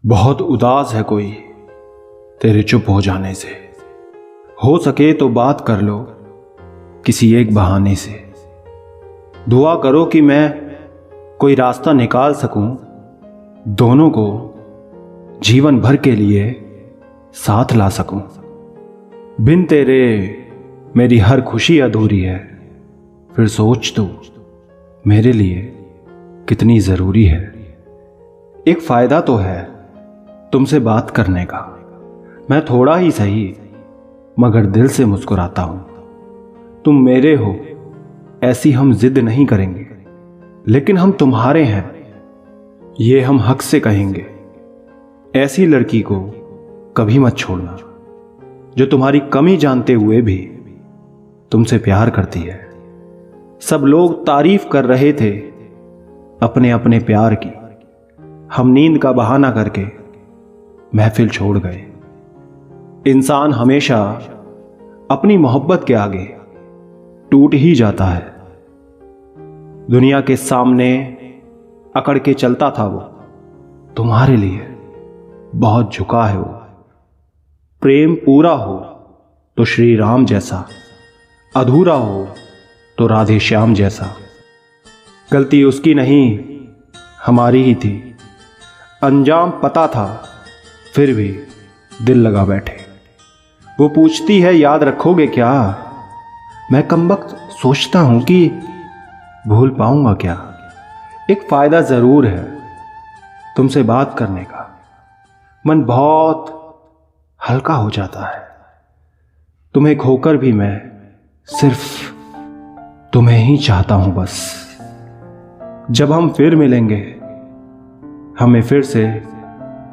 बहुत उदास है कोई तेरे चुप हो जाने से। हो सके तो बात कर लो किसी एक बहाने से। दुआ करो कि मैं कोई रास्ता निकाल सकूं, दोनों को जीवन भर के लिए साथ ला सकूं। बिन तेरे मेरी हर खुशी अधूरी है, फिर सोच तू मेरे लिए कितनी ज़रूरी है। एक फ़ायदा तो है तुमसे बात करने का, मैं थोड़ा ही सही मगर दिल से मुस्कुराता हूं। तुम मेरे हो ऐसी हम जिद नहीं करेंगे, लेकिन हम तुम्हारे हैं ये हम हक से कहेंगे। ऐसी लड़की को कभी मत छोड़ना जो तुम्हारी कमी जानते हुए भी तुमसे प्यार करती है। सब लोग तारीफ कर रहे थे अपने अपने प्यार की, हम नींद का बहाना करके महफिल छोड़ गए। इंसान हमेशा अपनी मोहब्बत के आगे टूट ही जाता है। दुनिया के सामने अकड़ के चलता था वो, तुम्हारे लिए बहुत झुका है वो। प्रेम पूरा हो तो श्री राम जैसा, अधूरा हो तो राधे श्याम जैसा। गलती उसकी नहीं हमारी ही थी, अंजाम पता था फिर भी दिल लगा बैठे। वो पूछती है याद रखोगे क्या, मैं कमबख्त सोचता हूं कि भूल पाऊंगा क्या। एक फायदा जरूर है तुमसे बात करने का, मन बहुत हल्का हो जाता है। तुम्हें खोकर भी मैं सिर्फ तुम्हें ही चाहता हूं बस। जब हम फिर मिलेंगे हमें फिर से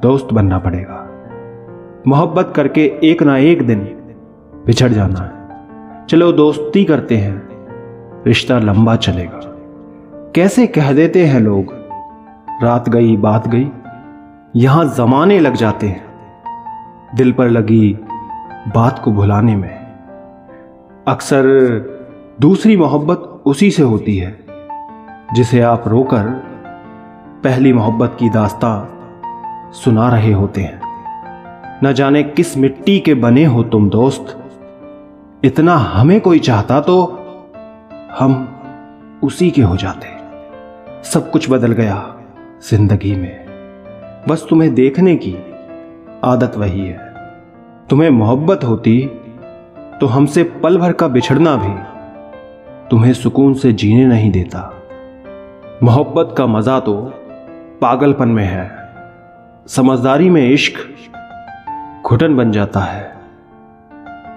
दोस्त बनना पड़ेगा। मोहब्बत करके एक ना एक दिन बिछड़ जाना है, चलो दोस्ती करते हैं रिश्ता लंबा चलेगा। कैसे कह देते हैं लोग रात गई बात गई, यहां जमाने लग जाते हैं दिल पर लगी बात को भुलाने में। अक्सर दूसरी मोहब्बत उसी से होती है जिसे आप रोकर पहली मोहब्बत की दास्तां सुना रहे होते हैं। न जाने किस मिट्टी के बने हो तुम दोस्त, इतना हमें कोई चाहता तो हम उसी के हो जाते। सब कुछ बदल गया जिंदगी में, बस तुम्हें देखने की आदत वही है। तुम्हें मोहब्बत होती तो हमसे पल भर का बिछड़ना भी तुम्हें सुकून से जीने नहीं देता। मोहब्बत का मजा तो पागलपन में है, समझदारी में इश्क घुटन बन जाता है।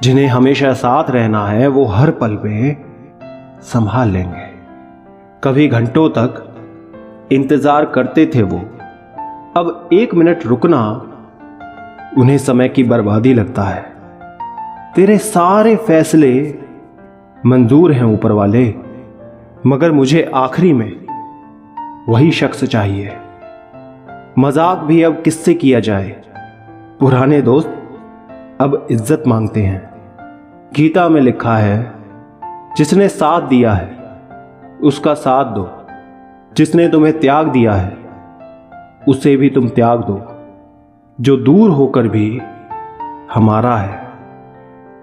जिन्हें हमेशा साथ रहना है वो हर पल पे संभाल लेंगे। कभी घंटों तक इंतजार करते थे वो, अब एक मिनट रुकना उन्हें समय की बर्बादी लगता है। तेरे सारे फैसले मंजूर हैं ऊपर वाले, मगर मुझे आखिरी में वही शख्स चाहिए। मजाक भी अब किससे किया जाए, पुराने दोस्त अब इज्जत मांगते हैं। गीता में लिखा है जिसने साथ दिया है उसका साथ दो, जिसने तुम्हें त्याग दिया है उसे भी तुम त्याग दो। जो दूर होकर भी हमारा है,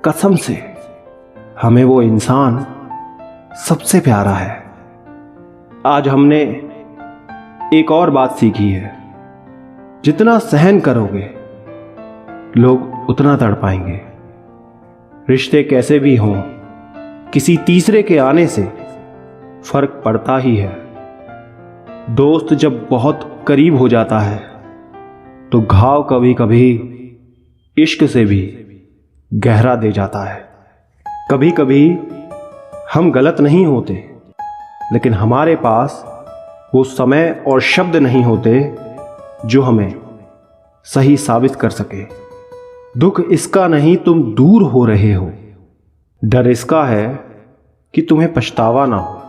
कसम से हमें वो इंसान सबसे प्यारा है। आज हमने एक और बात सीखी है, जितना सहन करोगे लोग उतना तड़पाएंगे। रिश्ते कैसे भी हों, किसी तीसरे के आने से फर्क पड़ता ही है। दोस्त जब बहुत करीब हो जाता है तो घाव कभी कभी इश्क से भी गहरा दे जाता है। कभी कभी हम गलत नहीं होते, लेकिन हमारे पास वो समय और शब्द नहीं होते जो हमें सही साबित कर सके। दुख इसका नहीं तुम दूर हो रहे हो, डर इसका है कि तुम्हें पछतावा ना हो।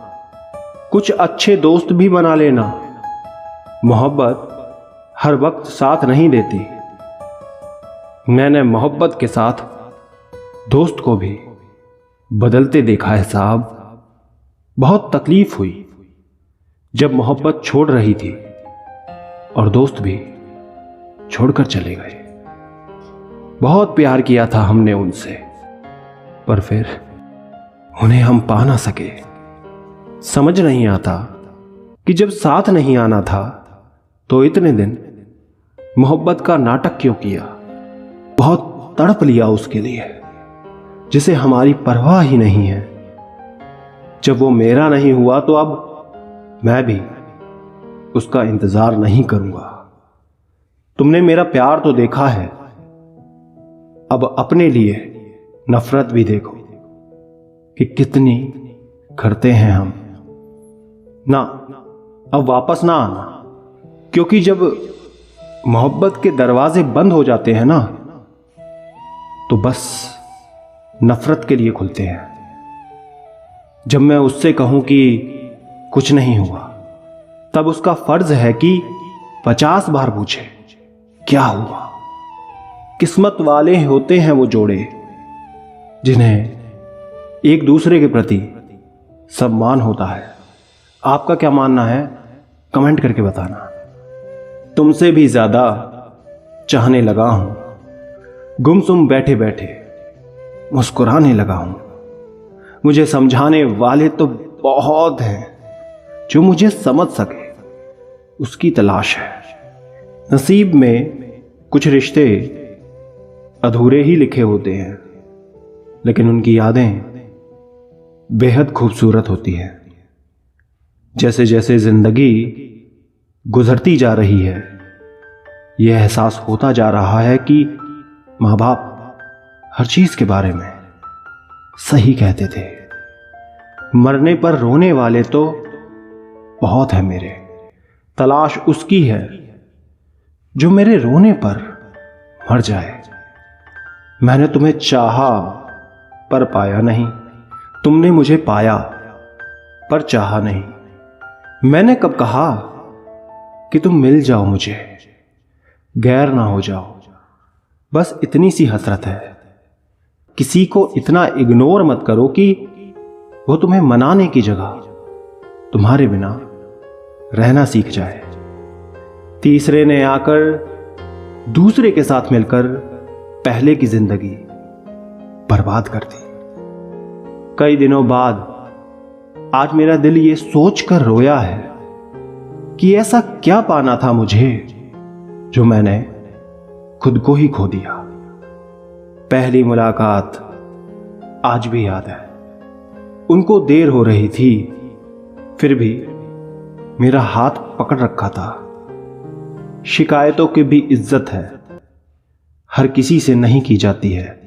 कुछ अच्छे दोस्त भी बना लेना, मोहब्बत हर वक्त साथ नहीं देती। मैंने मोहब्बत के साथ दोस्त को भी बदलते देखा है साहब। बहुत तकलीफ हुई जब मोहब्बत छोड़ रही थी और दोस्त भी छोड़कर चले गए। बहुत प्यार किया था हमने उनसे, पर फिर उन्हें हम पा ना सके। समझ नहीं आता कि जब साथ नहीं आना था तो इतने दिन मोहब्बत का नाटक क्यों किया। बहुत तड़प लिया उसके लिए जिसे हमारी परवाह ही नहीं है। जब वो मेरा नहीं हुआ तो अब मैं भी उसका इंतजार नहीं करूंगा। तुमने मेरा प्यार तो देखा है, अब अपने लिए नफरत भी देखो कि कितनी करते हैं हम। ना, अब वापस ना आना, क्योंकि जब मोहब्बत के दरवाजे बंद हो जाते हैं ना तो बस नफरत के लिए खुलते हैं। जब मैं उससे कहूं कि कुछ नहीं हुआ, तब उसका फर्ज है कि 50 बार पूछे क्या हुआ। किस्मत वाले होते हैं वो जोड़े जिन्हें एक दूसरे के प्रति सम्मान होता है। आपका क्या मानना है कमेंट करके बताना। तुमसे भी ज्यादा चाहने लगा हूं, गुमसुम बैठे बैठे मुस्कुराने लगा हूं। मुझे समझाने वाले तो बहुत हैं, जो मुझे समझ सके उसकी तलाश है। नसीब में कुछ रिश्ते अधूरे ही लिखे होते हैं, लेकिन उनकी यादें बेहद खूबसूरत होती हैं। जैसे जैसे जिंदगी गुजरती जा रही है, यह एहसास होता जा रहा है कि माँ बाप हर चीज के बारे में सही कहते थे। मरने पर रोने वाले तो बहुत है मेरे, तलाश उसकी है जो मेरे रोने पर मर जाए। मैंने तुम्हें चाहा पर पाया नहीं, तुमने मुझे पाया पर चाहा नहीं। मैंने कब कहा कि तुम मिल जाओ मुझे, गैर ना हो जाओ। बस इतनी सी हसरत है, किसी को इतना इग्नोर मत करो कि वो तुम्हें मनाने की जगह तुम्हारे बिना रहना सीख जाए। तीसरे ने आकर दूसरे के साथ मिलकर पहले की जिंदगी बर्बाद कर दी। कई दिनों बाद आज मेरा दिल ये सोचकर रोया है कि ऐसा क्या पाना था मुझे जो मैंने खुद को ही खो दिया। पहली मुलाकात आज भी याद है। उनको देर हो रही थी, फिर भी मेरा हाथ पकड़ रखा था। शिकायतों की भी इज्जत है, हर किसी से नहीं की जाती है।